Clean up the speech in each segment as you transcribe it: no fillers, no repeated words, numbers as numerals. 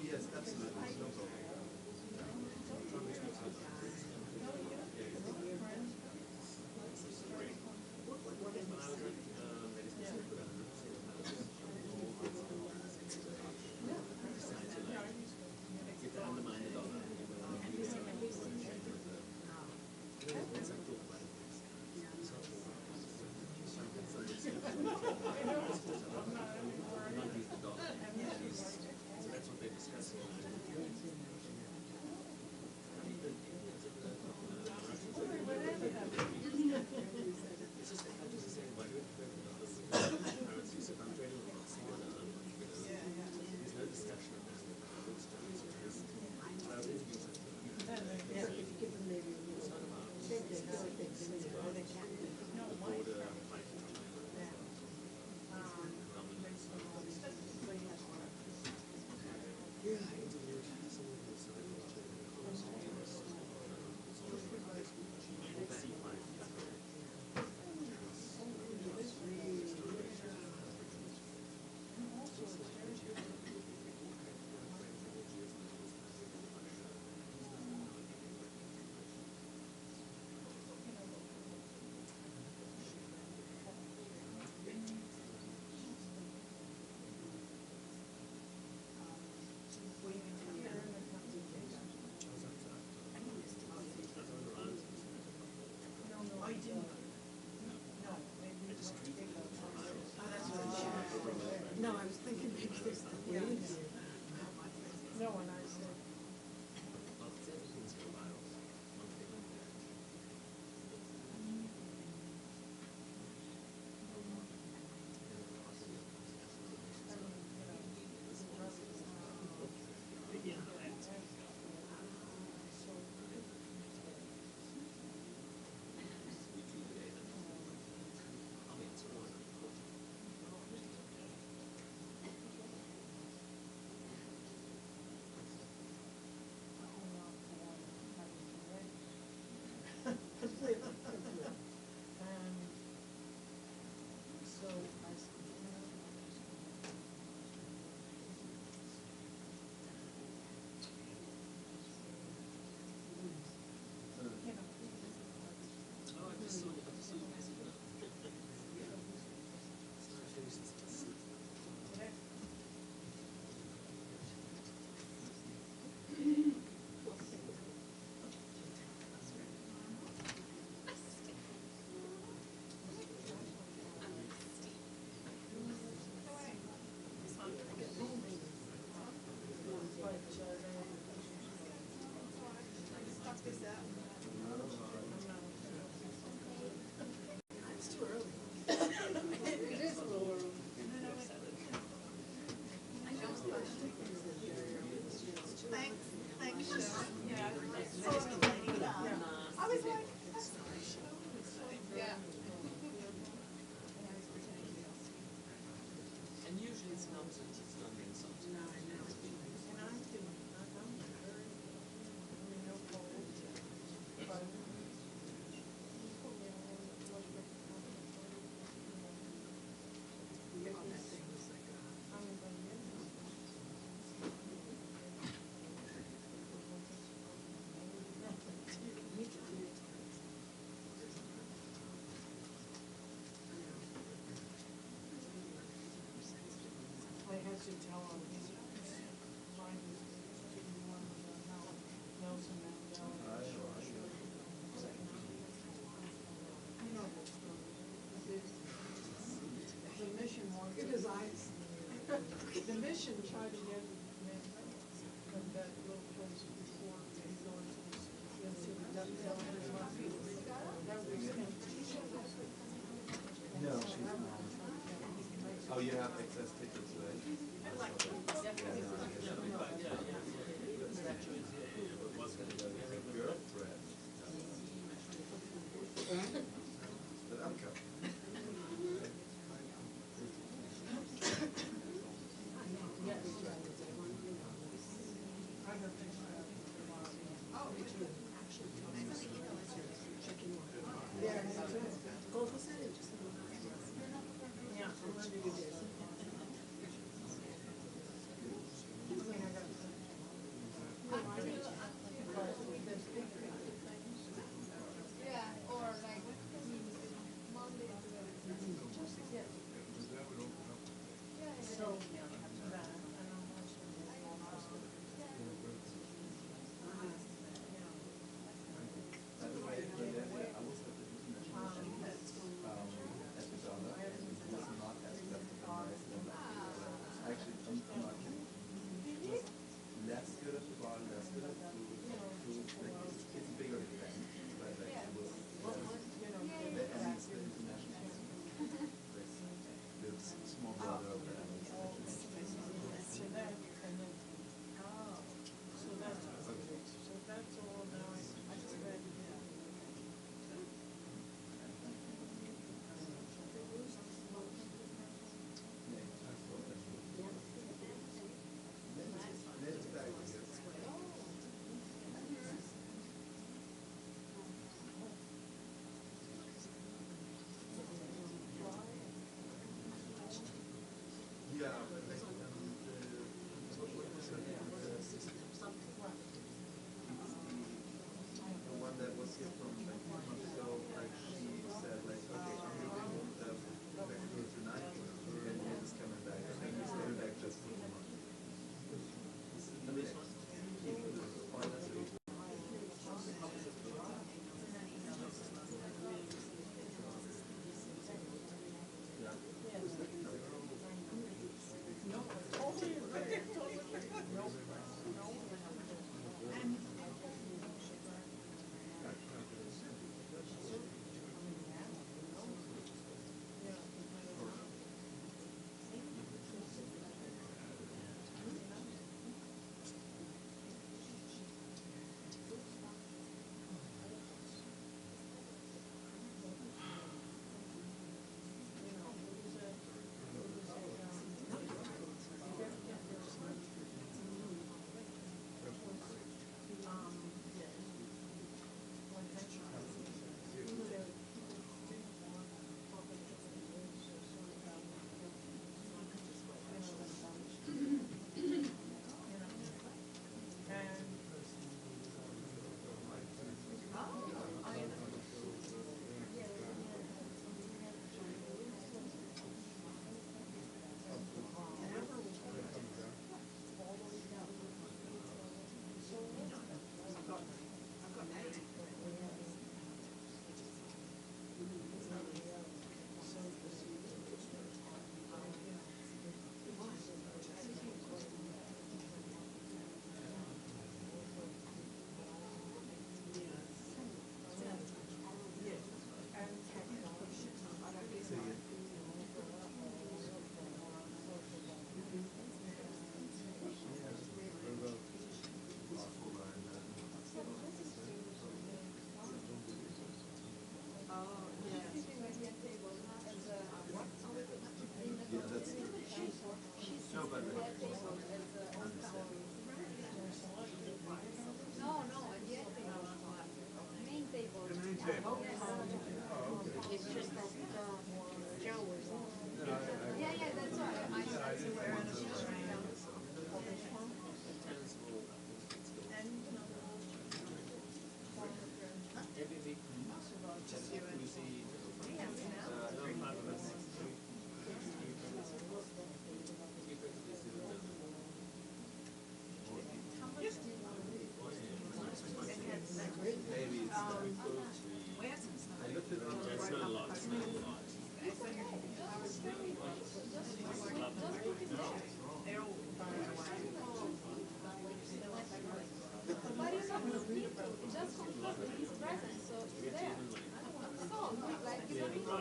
yes, absolutely. No problem. No, I was thinking maybe there's the leaves. No, and I said, completely. And so I said, it's too early. It is a little early. Thanks, Cheryl. Yeah. I was like, yeah. And usually it's nonsense, it's not insulting. No, I know. And I'm feeling, I'm very, no cold. But I had to tell him, he's mine is keeping one of the Nelson Mandela. You know that story. The mission wanted. Look at his eyes. The mission tried to get from that little place before they go into the Delaware Mafia. That was him. No, she's not. Oh, you have excess tickets, right? I'd like to. Girlfriend. But I'm coming. I have things to have. Oh, which one? Yeah, me too. Gold percentage. Yeah, I'm ready to do this. I mean, I got Yeah. The one that was here from like 3 months ago, like she said, like, okay, I'm leaving Mexico tonight, and he's coming back. I think he's coming back just for 2 months. It's just that Joe was on. Yeah, that's all right. I see where it is. It's not a lot. It's not a lot. But you don't need to, just confirm that he's present, so it's there. So, like, you don't need to go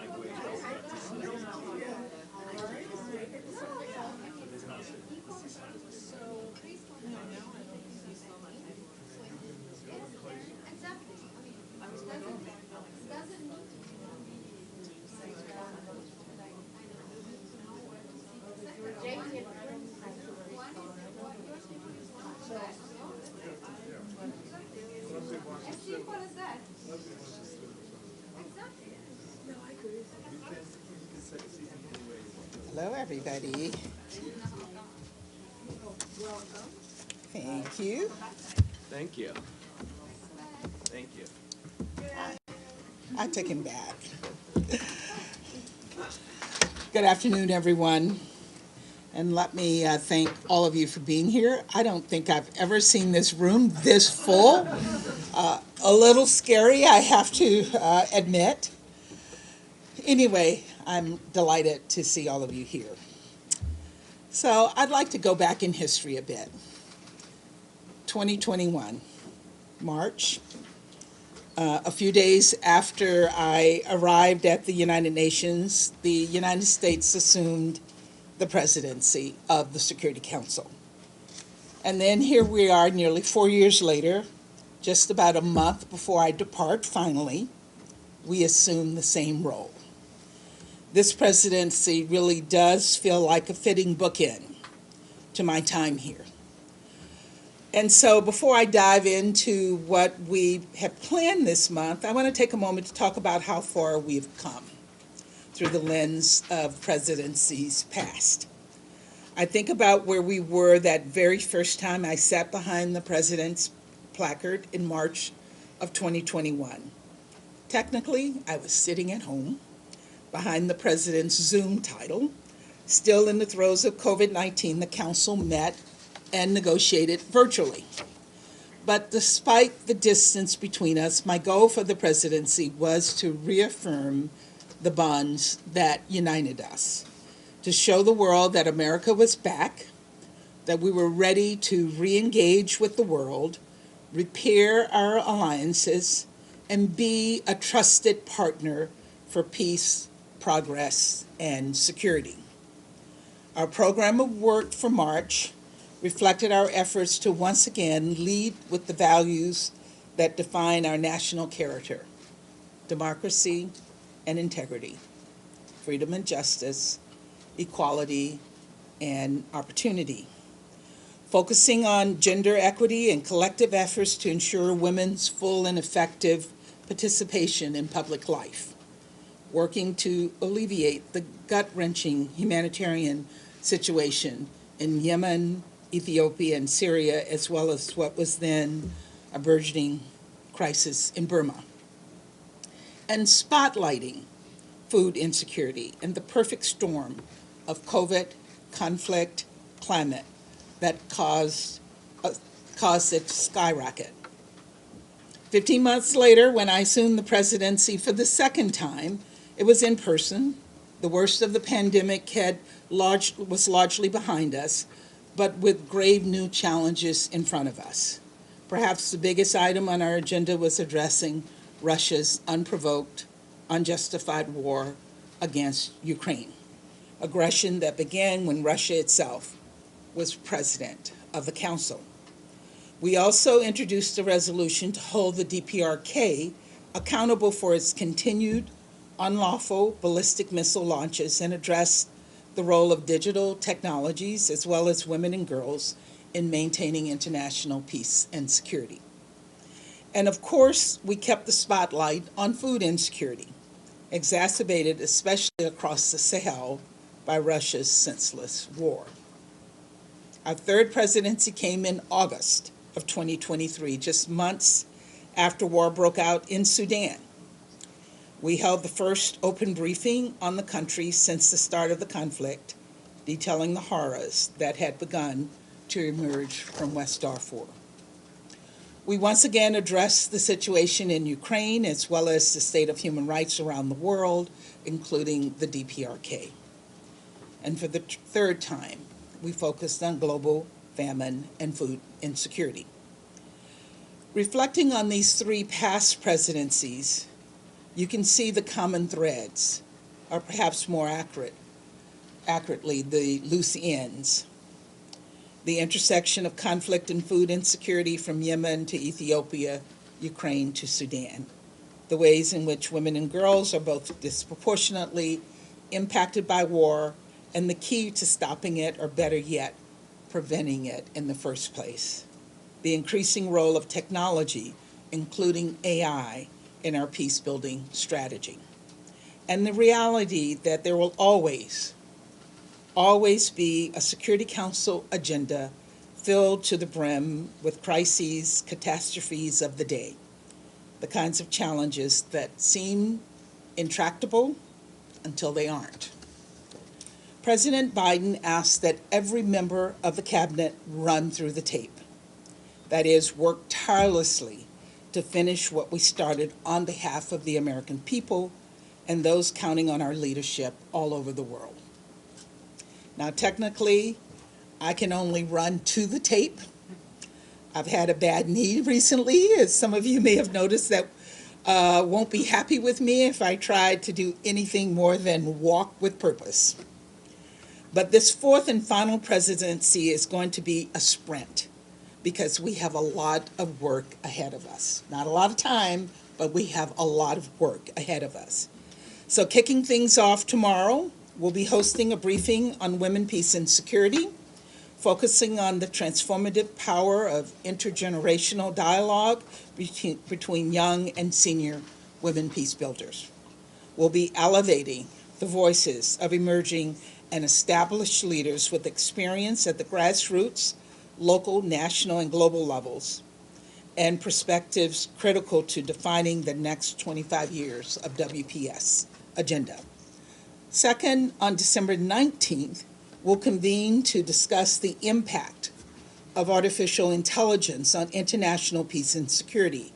exactly. I mean, doesn't need to be as simple as that. Exactly. No, I agree. Hello, everybody. Thank you. Thank you. Thank you. I took him back. Good afternoon, everyone. And let me thank all of you for being here. I don't think I've ever seen this room this full. A little scary, I have to admit. Anyway, I'm delighted to see all of you here. So I'd like to go back in history a bit. 2021, March. A few days after I arrived at the United Nations, the United States assumed the presidency of the Security Council. And then here we are nearly 4 years later, just about a month before I depart finally, we assume the same role. This presidency really does feel like a fitting bookend to my time here. And so before I dive into what we have planned this month, I want to take a moment to talk about how far we've come through the lens of presidencies past. I think about where we were that very first time I sat behind the president's placard in March of 2021. Technically, I was sitting at home behind the president's Zoom title. Still in the throes of COVID-19, the council met and negotiated virtually. But despite the distance between us, my goal for the presidency was to reaffirm the bonds that united us, to show the world that America was back, that we were ready to re-engage with the world, repair our alliances, and be a trusted partner for peace, progress, and security. Our program of work for March reflected our efforts to once again lead with the values that define our national character: democracy and integrity, freedom and justice, equality and opportunity, focusing on gender equity and collective efforts to ensure women's full and effective participation in public life, working to alleviate the gut-wrenching humanitarian situation in Yemen, Ethiopia, and Syria, as well as what was then a burgeoning crisis in Burma, and spotlighting food insecurity and the perfect storm of COVID, conflict, climate that caused it to skyrocket. 15 months later, when I assumed the presidency for the second time, it was in person. The worst of the pandemic was largely behind us, but with grave new challenges in front of us. Perhaps the biggest item on our agenda was addressing Russia's unprovoked, unjustified war against Ukraine, aggression that began when Russia itself was president of the Council. We also introduced a resolution to hold the DPRK accountable for its continued unlawful ballistic missile launches and address the role of digital technologies as well as women and girls in maintaining international peace and security. And of course, we kept the spotlight on food insecurity, exacerbated especially across the Sahel by Russia's senseless war. Our third presidency came in August of 2023, just months after war broke out in Sudan. We held the first open briefing on the country since the start of the conflict, detailing the horrors that had begun to emerge from West Darfur. We once again addressed the situation in Ukraine as well as the state of human rights around the world, including the DPRK. And for the third time, we focused on global famine and food insecurity. Reflecting on these three past presidencies, you can see the common threads, or perhaps more accurately, the loose ends. The intersection of conflict and food insecurity from Yemen to Ethiopia, Ukraine to Sudan. The ways in which women and girls are both disproportionately impacted by war, and the key to stopping it, or better yet, preventing it in the first place. The increasing role of technology, including AI, in our peace-building strategy. And the reality that there will always be a Security Council agenda filled to the brim with crises, catastrophes of the day, the kinds of challenges that seem intractable until they aren't. President Biden asked that every member of the cabinet run through the tape. That is, work tirelessly to finish what we started on behalf of the American people and those counting on our leadership all over the world. Now, technically, I can only run to the tape. I've had a bad knee recently, as some of you may have noticed, that won't be happy with me if I try to do anything more than walk with purpose. But this fourth and final presidency is going to be a sprint, because we have a lot of work ahead of us. Not a lot of time, but we have a lot of work ahead of us. So kicking things off tomorrow, we'll be hosting a briefing on women, peace, and security, focusing on the transformative power of intergenerational dialogue between young and senior women peace builders. We'll be elevating the voices of emerging and established leaders with experience at the grassroots, local, national, and global levels, and perspectives critical to defining the next 25 years of WPS agenda. Second, on December 19th, we'll convene to discuss the impact of artificial intelligence on international peace and security,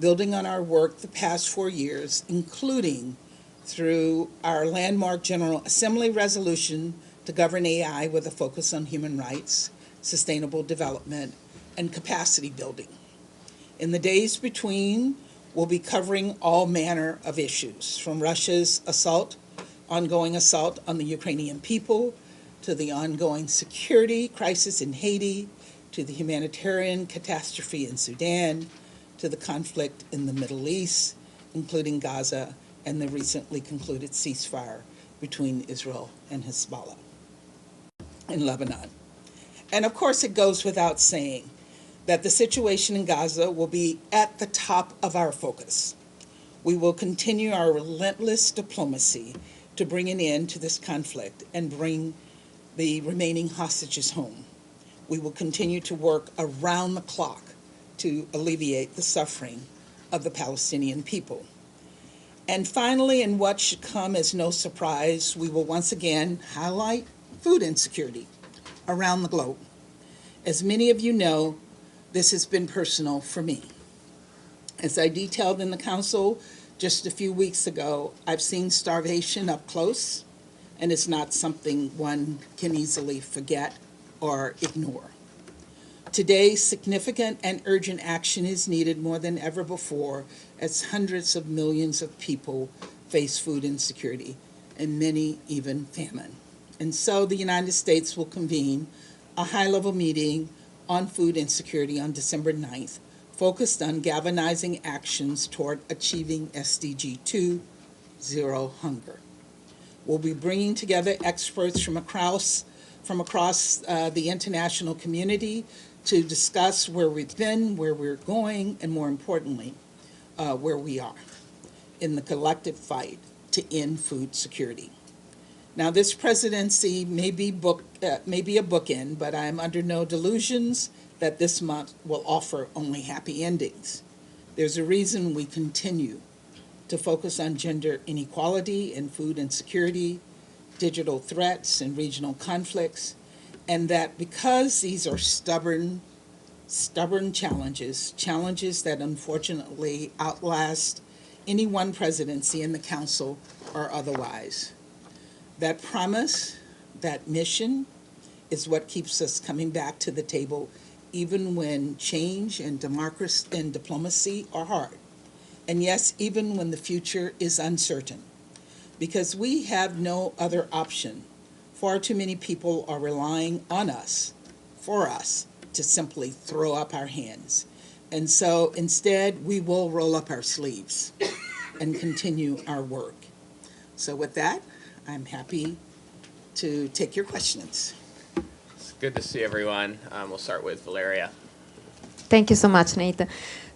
building on our work the past 4 years, including through our landmark General Assembly resolution to govern AI with a focus on human rights, sustainable development, and capacity building. In the days between, we'll be covering all manner of issues, from Russia's ongoing assault on the Ukrainian people, to the ongoing security crisis in Haiti, to the humanitarian catastrophe in Sudan, to the conflict in the Middle East, including Gaza and the recently concluded ceasefire between Israel and Hezbollah in Lebanon. And of course, it goes without saying that the situation in Gaza will be at the top of our focus. We will continue our relentless diplomacy to bring an end to this conflict and bring the remaining hostages home. We will continue to work around the clock to alleviate the suffering of the Palestinian people. And finally, and what should come as no surprise, we will once again highlight food insecurity around the globe. As many of you know, this has been personal for me. As I detailed in the council just a few weeks ago, I've seen starvation up close, and it's not something one can easily forget or ignore. Today, significant and urgent action is needed more than ever before, as hundreds of millions of people face food insecurity, and many even famine. And so the United States will convene a high-level meeting on food insecurity on December 9th, focused on galvanizing actions toward achieving SDG 2, zero hunger. We'll be bringing together experts from across the international community to discuss where we've been, where we're going, and more importantly, where we are in the collective fight to end food security. Now, this presidency may be a bookend, but I am under no delusions that this month will offer only happy endings. There's a reason we continue to focus on gender inequality and food insecurity, digital threats and regional conflicts, and that because these are stubborn challenges that unfortunately outlast any one presidency in the council or otherwise. That promise, that mission, is what keeps us coming back to the table even when change and democracy and diplomacy are hard. And yes, even when the future is uncertain, because we have no other option. Far too many people are relying on us, for us, to simply throw up our hands. And so instead, we will roll up our sleeves and continue our work. So with that, I'm happy to take your questions. It's good to see everyone. We'll start with Valeria. Thank you so much, Nate.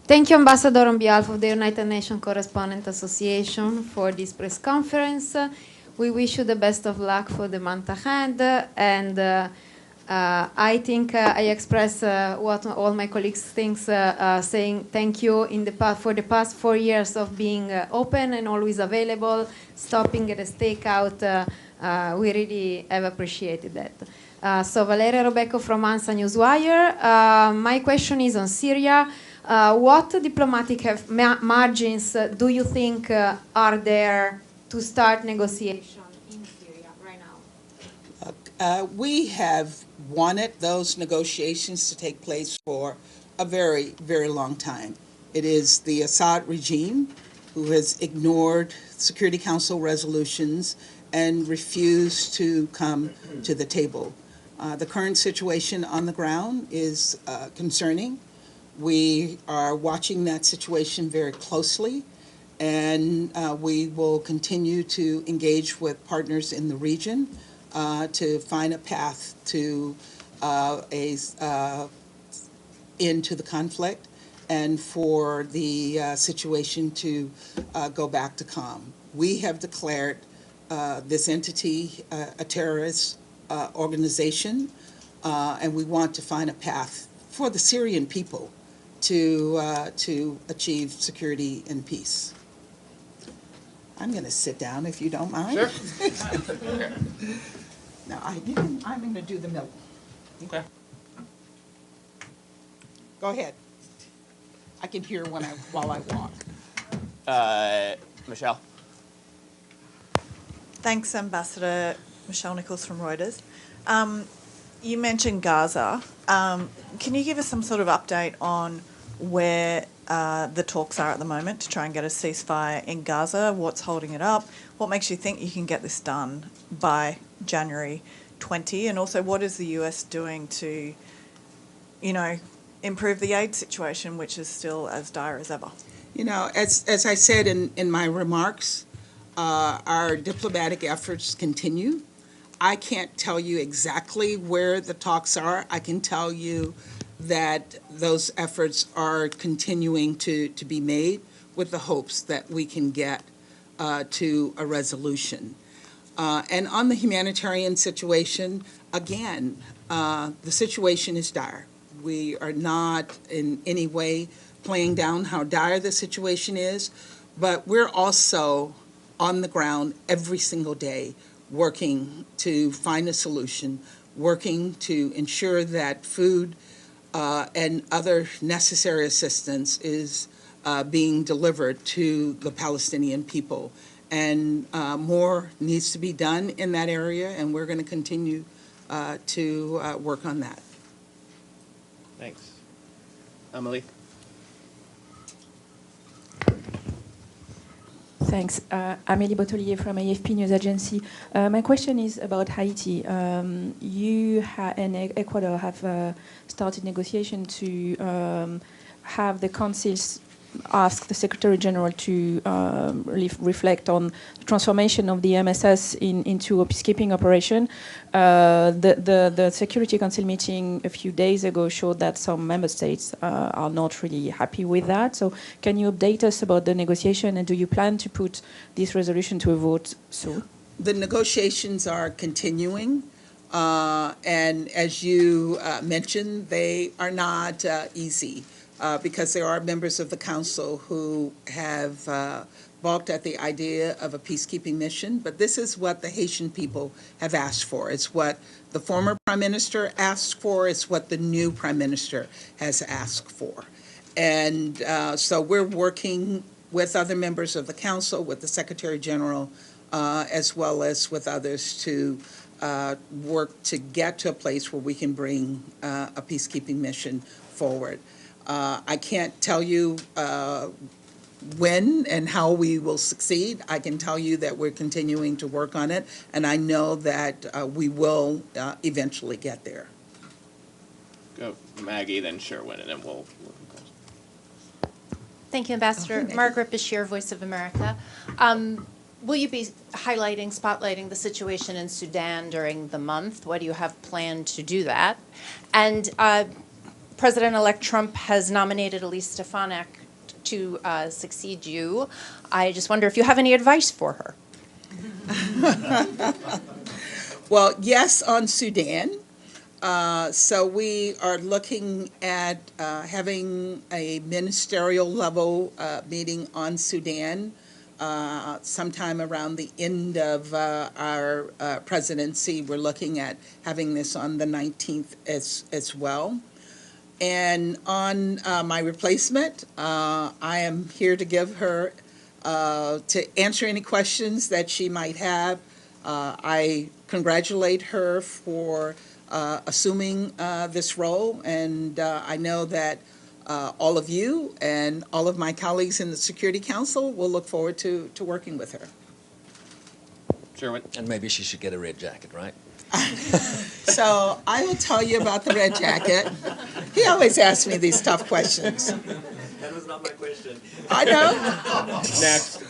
Thank you, Ambassador, on behalf of the United Nations Correspondent Association for this press conference. We wish you the best of luck for the month ahead, and I think I express what all my colleagues think, saying thank you for the past 4 years of being open and always available, stopping at a stakeout. We really have appreciated that. So Valeria Robecco from ANSA Newswire. My question is on Syria. What diplomatic margins do you think are there to start negotiation in Syria right now? We have wanted those negotiations to take place for a very, very long time. It is the Assad regime who has ignored Security Council resolutions and refused to come to the table. The current situation on the ground is concerning. We are watching that situation very closely, and we will continue to engage with partners in the region to find a path to end to the conflict and for the situation to go back to calm. We have declared this entity a terrorist organization, and we want to find a path for the Syrian people to achieve security and peace. I'm going to sit down if you don't mind. Sure. Now, I'm going to do the middle. Okay. Go ahead. I can hear while I walk. Michelle. Thanks, Ambassador. Michelle Nichols from Reuters. You mentioned Gaza. Can you give us some sort of update on where the talks are at the moment to try and get a ceasefire in Gaza? What's holding it up? What makes you think you can get this done by January 20? And also, what is the US doing to, improve the aid situation, which is still as dire as ever? As I said in my remarks, our diplomatic efforts continue. I can't tell you exactly where the talks are. I can tell you that those efforts are continuing to be made with the hopes that we can get to a resolution. And on the humanitarian situation, again, the situation is dire. We are not in any way playing down how dire the situation is, but we're also on the ground every single day working to find a solution, working to ensure that food and other necessary assistance is being delivered to the Palestinian people. And more needs to be done in that area, and we're going to continue to work on that. Thanks. Amelie. Thanks. Amélie Botelier from AFP News Agency. My question is about Haiti. You and Ecuador have started negotiation to have the councils ask the Secretary General to reflect on the transformation of the MSS into a peacekeeping operation. The Security Council meeting a few days ago showed that some member states are not really happy with that. So can you update us about the negotiation, and do you plan to put this resolution to a vote soon? The negotiations are continuing, and as you mentioned, they are not easy. Because there are members of the council who have balked at the idea of a peacekeeping mission. But this is what the Haitian people have asked for. It's what the former prime minister asked for. It's what the new prime minister has asked for. And so we're working with other members of the council, with the Secretary General, as well as with others to work to get to a place where we can bring a peacekeeping mission forward. I can't tell you when and how we will succeed. I can tell you that we're continuing to work on it, and I know that we will eventually get there. Go Maggie, then Sherwin, and then we'll Thank you, Ambassador. Margaret Bashir, Voice of America. Will you be highlighting, spotlighting the situation in Sudan during the month? What do you have planned to do that? And President-elect Trump has nominated Elise Stefanik to succeed you. I just wonder if you have any advice for her. Well, yes, on Sudan. So we are looking at having a ministerial level meeting on Sudan sometime around the end of our presidency. We're looking at having this on the 19th as well. And on my replacement, I am here to give her, to answer any questions that she might have. I congratulate her for assuming this role, and I know that all of you and all of my colleagues in the Security Council will look forward to working with her. Sherwin. And maybe she should get a red jacket, right? So I will tell you about the red jacket. He always asks me these tough questions. That was not my question. I know. Next.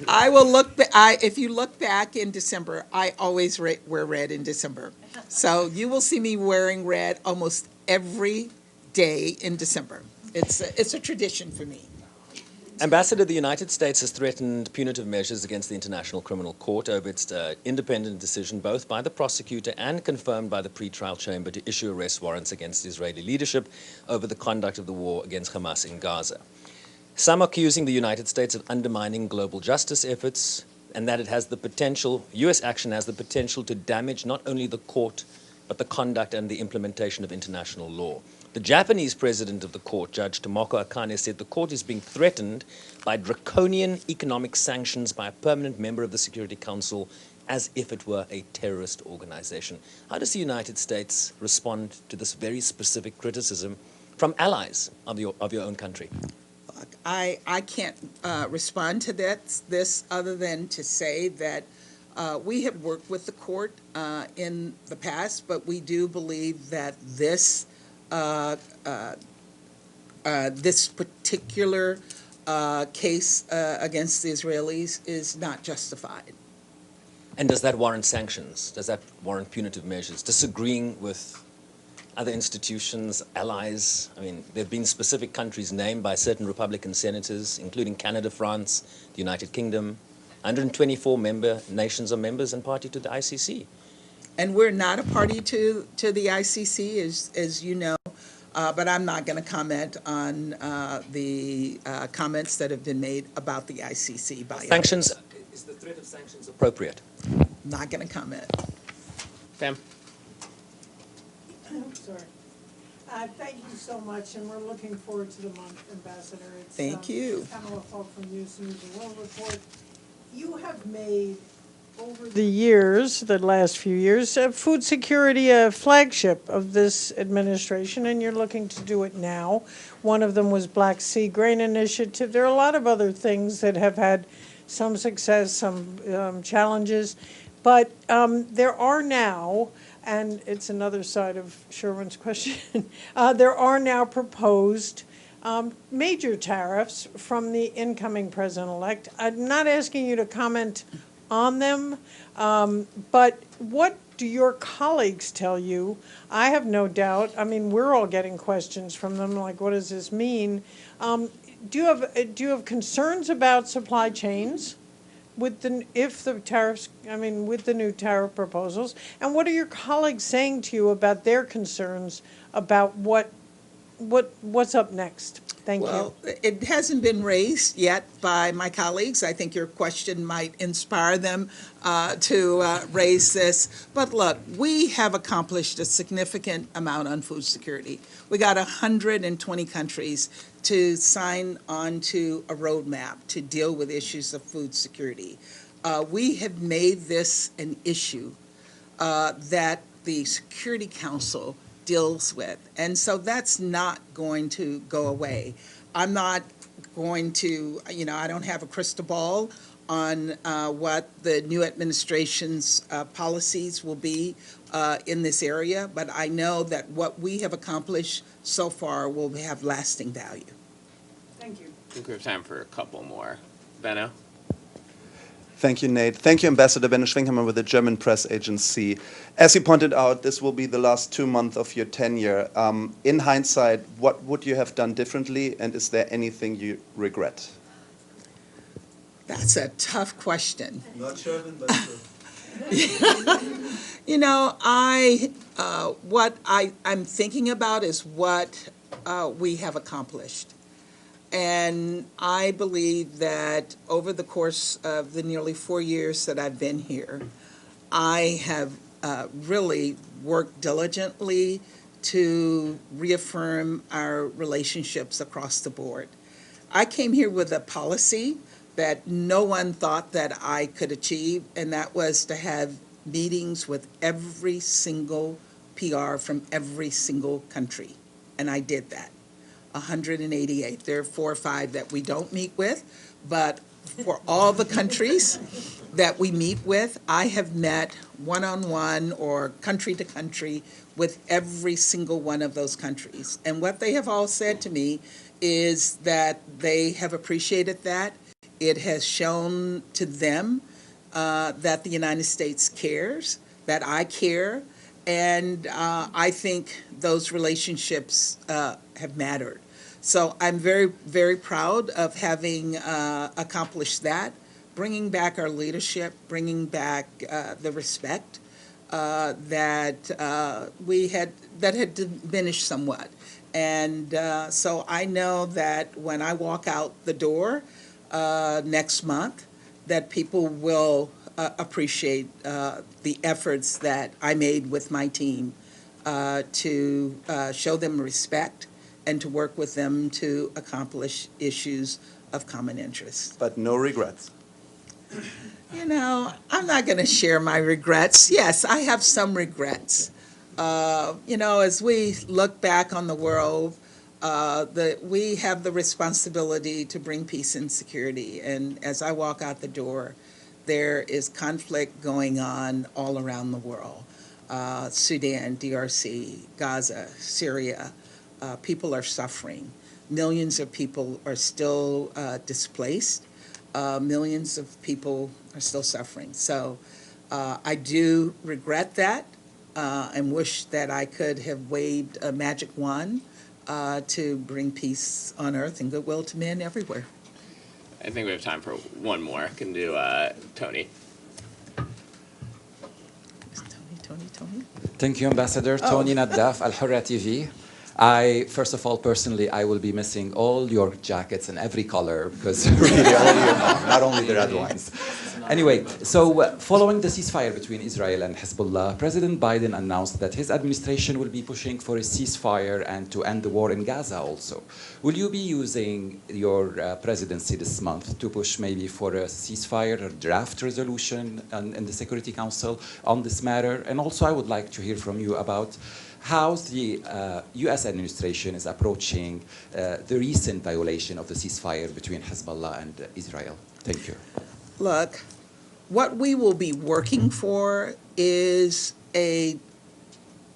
I will look. If you look back in December, I always wear red in December. So you will see me wearing red almost every day in December. It's a tradition for me. Ambassador, the United States has threatened punitive measures against the International Criminal Court over its independent decision, both by the prosecutor and confirmed by the pretrial chamber, to issue arrest warrants against the Israeli leadership over the conduct of the war against Hamas in Gaza. Some accusing the United States of undermining global justice efforts, and that it has the potential, U.S. action has the potential to damage not only the court, but the conduct and the implementation of international law. The Japanese president of the court, Judge Tomoko Akane, said the court is being threatened by draconian economic sanctions by a permanent member of the Security Council as if it were a terrorist organization. How does the United States respond to this very specific criticism from allies of your own country? I can't respond to this other than to say that we have worked with the court in the past, but we do believe that this particular case against the Israelis is not justified. And does that warrant sanctions? Does that warrant punitive measures? Disagreeing with other institutions, allies? I mean, there have been specific countries named by certain Republican senators, including Canada, France, the United Kingdom. 124 member nations are members and party to the ICC. And we're not a party to the ICC, as you know, but I'm not going to comment on the comments that have been made about the ICC by sanctions. Is the threat of sanctions appropriate? Not going to comment. Pam? I'm sorry. Thank you so much, and we're looking forward to the month, Ambassador. It's, Thank you. Pamela Falk from News and World Report. You have made, over the years, the last few years, food security a flagship of this administration, and you're looking to do it now. One of them was Black Sea Grain Initiative. There are a lot of other things that have had some success, some challenges, but there are now, and it's another side of Sherwin's question, there are now proposed major tariffs from the incoming president-elect. I'm not asking you to comment on them, but what do your colleagues tell you? I have no doubt. I mean, we're all getting questions from them, like, what does this mean? Do you have concerns about supply chains with the with the new tariff proposals? And what are your colleagues saying to you about their concerns about what's up next? Thank you. Well, it hasn't been raised yet by my colleagues. I think your question might inspire them to raise this. But look, we have accomplished a significant amount on food security. We got 120 countries to sign on to a roadmap to deal with issues of food security. We have made this an issue that the Security Council deals with. And so that's not going to go away. I'm not going to, I don't have a crystal ball on what the new administration's policies will be in this area, but I know that what we have accomplished so far will have lasting value. Thank you. I think we have time for a couple more. Benno? Thank you, Nate. Thank you, Ambassador Benno Schwenkhammer with the German press agency. As you pointed out, this will be the last 2 months of your tenure. In hindsight, what would you have done differently, and is there anything you regret? That's a tough question. Not German, but true. What I'm thinking about is what we have accomplished. And I believe that over the course of the nearly 4 years that I've been here, I have really worked diligently to reaffirm our relationships across the board. I came here with a policy that no one thought that I could achieve, and that was to have meetings with every single PR from every single country. And I did that. 188. There are 4 or 5 that we don't meet with, but for all the countries that we meet with, I have met one-on-one or country to country with every single one of those countries. And what they have all said to me is that they have appreciated that. It has shown to them that the United States cares, that I care, and I think those relationships have mattered. So I'm very, very proud of having accomplished that, bringing back our leadership, bringing back the respect that had diminished somewhat. And so I know that when I walk out the door next month, that people will appreciate the efforts that I made with my team to show them respect and to work with them to accomplish issues of common interest. But no regrets. You know, I'm not going to share my regrets. Yes, I have some regrets. You know, as we look back on the world, we have the responsibility to bring peace and security. And as I walk out the door, there is conflict going on all around the world. Sudan, DRC, Gaza, Syria. People are suffering. Millions of people are still displaced. Millions of people are still suffering. So I do regret that and wish that I could have waved a magic wand to bring peace on earth and goodwill to men everywhere. I think we have time for one more. Can do Tony. Tony. Thank you, Ambassador. Tony Naddaf, Al Hurra TV. First of all, personally, I will be missing all your jackets in every color because really all year long, not only the red ones. Anyway, so following the ceasefire between Israel and Hezbollah, President Biden announced that his administration will be pushing for a ceasefire and to end the war in Gaza also. Will you be using your presidency this month to push maybe for a ceasefire or draft resolution in the Security Council on this matter? And also I would like to hear from you about how the U.S. administration is approaching the recent violation of the ceasefire between Hezbollah and Israel. Thank you. Look, what we will be working for is a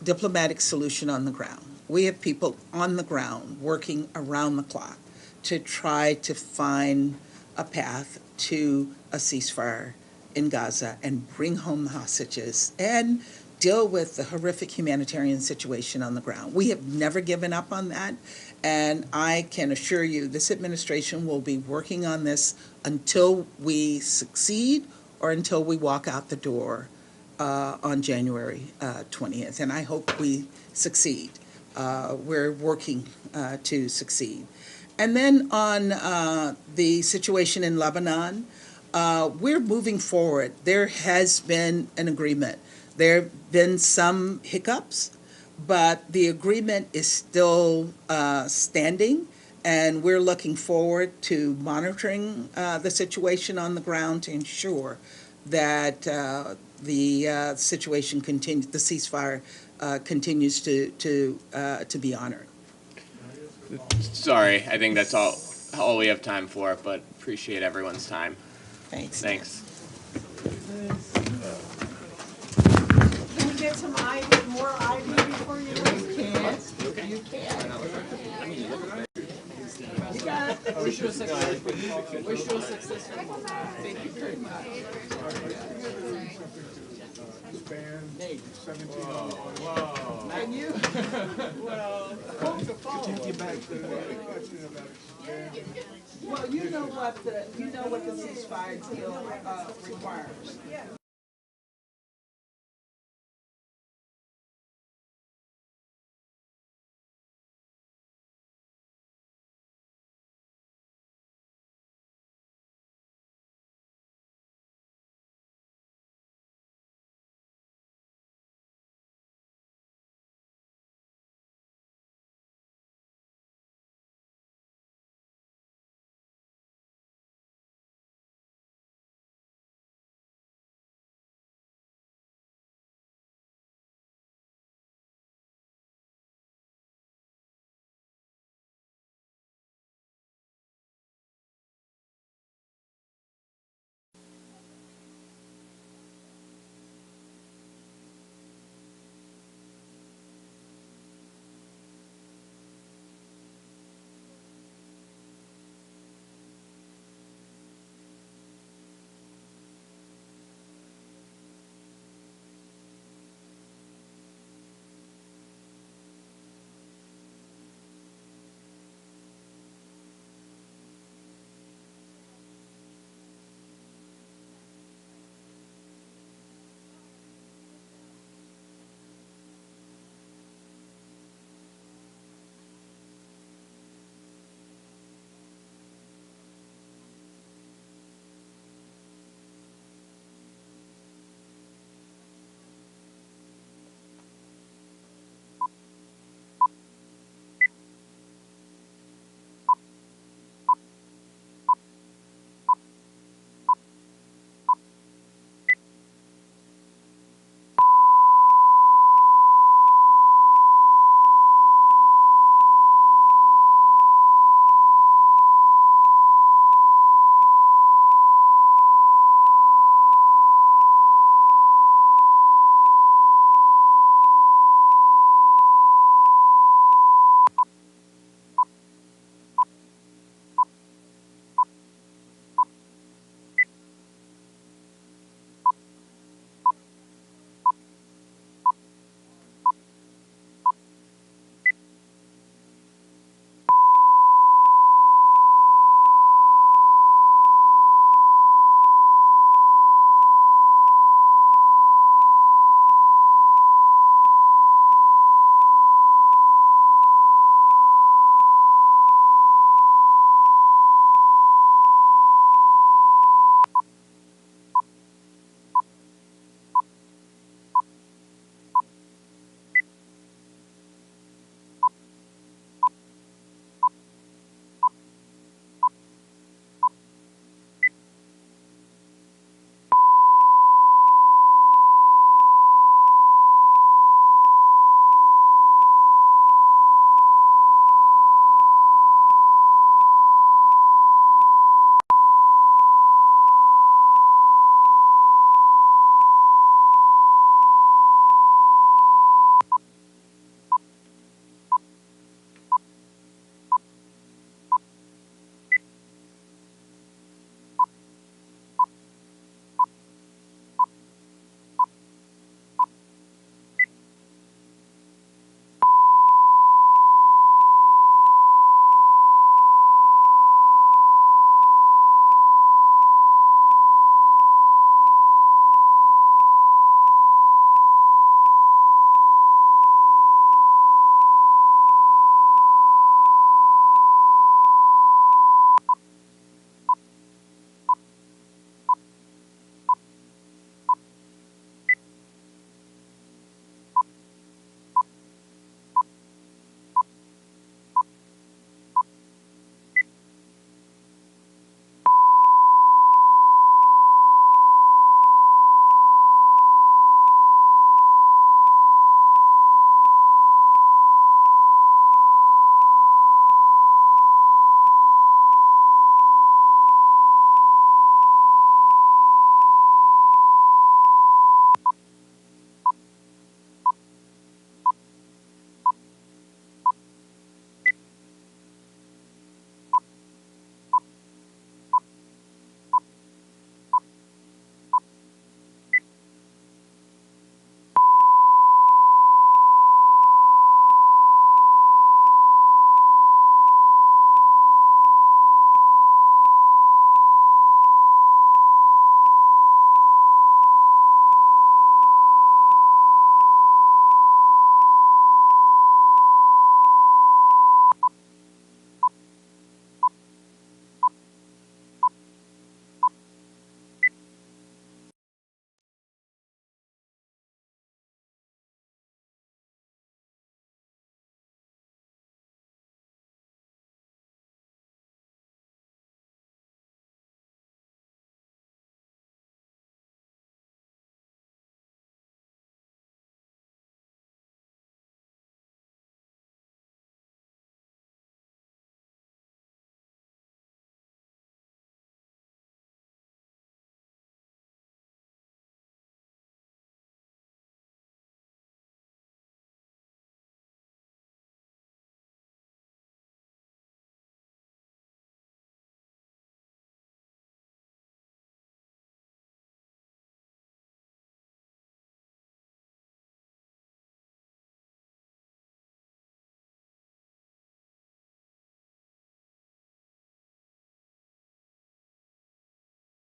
diplomatic solution on the ground. We have people on the ground working around the clock to try to find a path to a ceasefire in Gaza and bring home the hostages and deal with the horrific humanitarian situation on the ground. We have never given up on that, and I can assure you this administration will be working on this until we succeed or until we walk out the door on January 20th, and I hope we succeed. We're working to succeed. And then on the situation in Lebanon, we're moving forward. There has been an agreement. There have been some hiccups, but the agreement is still standing, and we're looking forward to monitoring the situation on the ground to ensure that the situation continues, the ceasefire continues to be honored. Sorry, I think that's all we have time for, but appreciate everyone's time. Thanks. Thanks. Can we get some more ivy before you leave? You can. You got it. Wish you a success. Wish you a success. Thank you very much. Nate, 17. Whoa. And you? Well, take you back to the question about expanding. Well, you know what the ceasefire deal requires.